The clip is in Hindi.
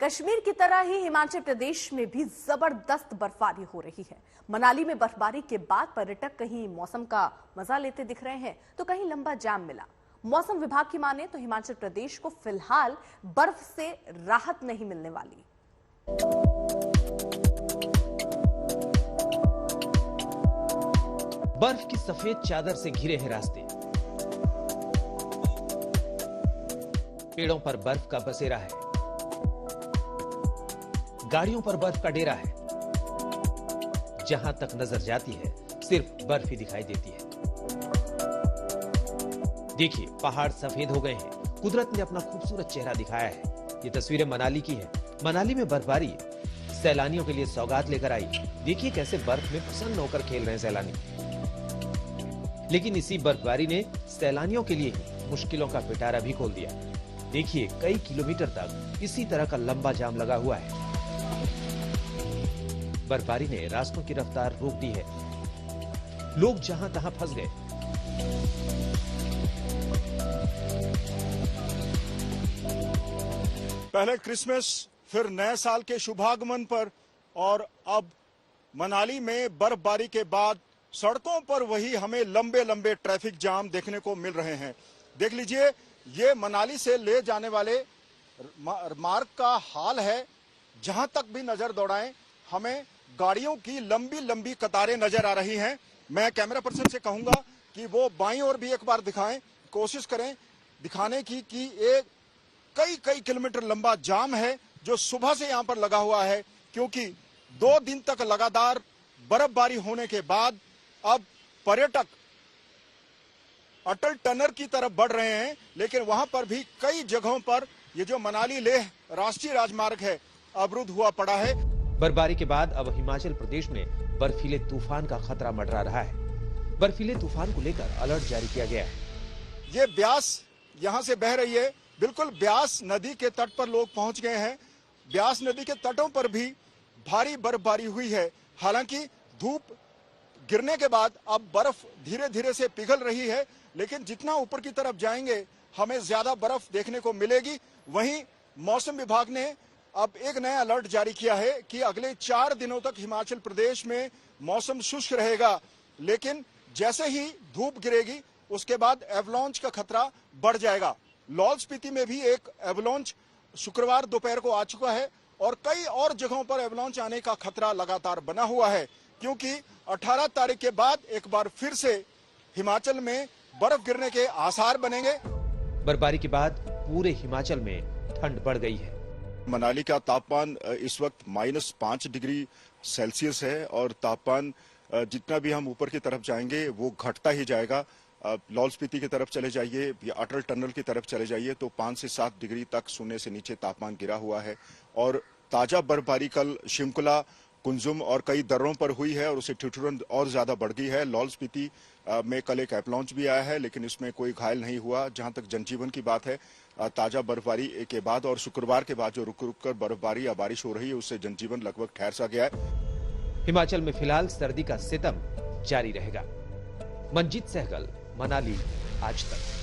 कश्मीर की तरह ही हिमाचल प्रदेश में भी जबरदस्त बर्फबारी हो रही है। मनाली में बर्फबारी के बाद पर्यटक कहीं मौसम का मजा लेते दिख रहे हैं तो कहीं लंबा जाम मिला। मौसम विभाग की माने तो हिमाचल प्रदेश को फिलहाल बर्फ से राहत नहीं मिलने वाली। बर्फ की सफेद चादर से घिरे हैं रास्ते, पेड़ों पर बर्फ का बसेरा है, गाड़ियों पर बर्फ का डेरा है। जहां तक नजर जाती है सिर्फ बर्फ ही दिखाई देती है। देखिए, पहाड़ सफेद हो गए हैं, कुदरत ने अपना खूबसूरत चेहरा दिखाया है। ये तस्वीरें मनाली की है। मनाली में बर्फबारी सैलानियों के लिए सौगात लेकर आई। देखिए कैसे बर्फ में प्रसन्न होकर खेल रहे हैं सैलानी। लेकिन इसी बर्फबारी ने सैलानियों के लिए ही मुश्किलों का पिटारा भी खोल दिया। देखिए, कई किलोमीटर तक इसी तरह का लंबा जाम लगा हुआ है। बर्फबारी ने रास्तों की रफ्तार रोक दी है। लोग जहां तहां फंस गए। पहले क्रिसमस, फिर नए साल के शुभागमन पर और अब मनाली में बर्फबारी के बाद सड़कों पर वही हमें लंबे लंबे ट्रैफिक जाम देखने को मिल रहे हैं। देख लीजिए, ये मनाली से ले जाने वाले मार्ग का हाल है। जहां तक भी नजर दौड़ाएं हमें गाड़ियों की लंबी लंबी कतारें नजर आ रही हैं। मैं कैमरा पर्सन से कहूंगा कि वो बाईं ओर भी एक बार दिखाएं, कोशिश करें दिखाने की कि एक कई किलोमीटर लंबा जाम है जो सुबह से यहां पर लगा हुआ है, क्योंकि 2 दिन तक लगातार बर्फबारी होने के बाद अब पर्यटक अटल टनल की तरफ बढ़ रहे हैं। लेकिन वहां पर भी कई जगहों पर ये जो मनाली लेह राष्ट्रीय राजमार्ग है अवरुद्ध हुआ पड़ा है। बर्फबारी के बाद अब हिमाचल प्रदेश में बर्फीले तूफान का खतरा मंडरा रहा है। बर्फीले तूफान को लेकर अलर्ट जारी किया गया है। ये ब्यास यहां से बह रही है, बिल्कुल ब्यास नदी के तट पर लोग पहुंच गए हैं। ब्यास नदी के तटों पर भी भारी बर्फबारी हुई है। हालांकि धूप गिरने के बाद अब बर्फ धीरे धीरे से पिघल रही है, लेकिन जितना ऊपर की तरफ जाएंगे हमें ज्यादा बर्फ देखने को मिलेगी। वहीं मौसम विभाग ने अब एक नया अलर्ट जारी किया है कि अगले 4 दिनों तक हिमाचल प्रदेश में मौसम शुष्क रहेगा, लेकिन जैसे ही धूप गिरेगी उसके बाद एवलांच का खतरा बढ़ जाएगा। लाहौल स्पीति में भी एक एवलांच शुक्रवार दोपहर को आ चुका है और कई और जगहों पर एवलांच आने का खतरा लगातार बना हुआ है, क्योंकि 18 तारीख के बाद एक बार फिर से हिमाचल में बर्फ गिरने के आसार बनेंगे। बर्फबारी के बाद पूरे हिमाचल में ठंड बढ़ गई है। मनाली का तापमान इस वक्त -5 डिग्री सेल्सियस है और तापमान जितना भी हम ऊपर की तरफ जाएंगे वो घटता ही जाएगा। लाहौल स्पीति की तरफ चले जाइए या अटल टनल की तरफ चले जाइए तो 5 से 7 डिग्री तक शून्य से नीचे तापमान गिरा हुआ है। और ताजा बर्फबारी कल शिमकुला, कुंजुम और कई दर्रों पर हुई है और उसे ठिठुरन और ज्यादा बढ़ गई है। लाहौल स्पीति में कल एक एवलांच भी आया है, लेकिन इसमें कोई घायल नहीं हुआ। जहां तक जनजीवन की बात है, ताजा बर्फबारी के बाद और शुक्रवार के बाद जो रुक रुक कर बर्फबारी या बारिश हो रही है उससे जनजीवन लगभग ठहर सा गया है। हिमाचल में फिलहाल सर्दी का सितम जारी रहेगा। मंजीत सहगल, मनाली, आज तक।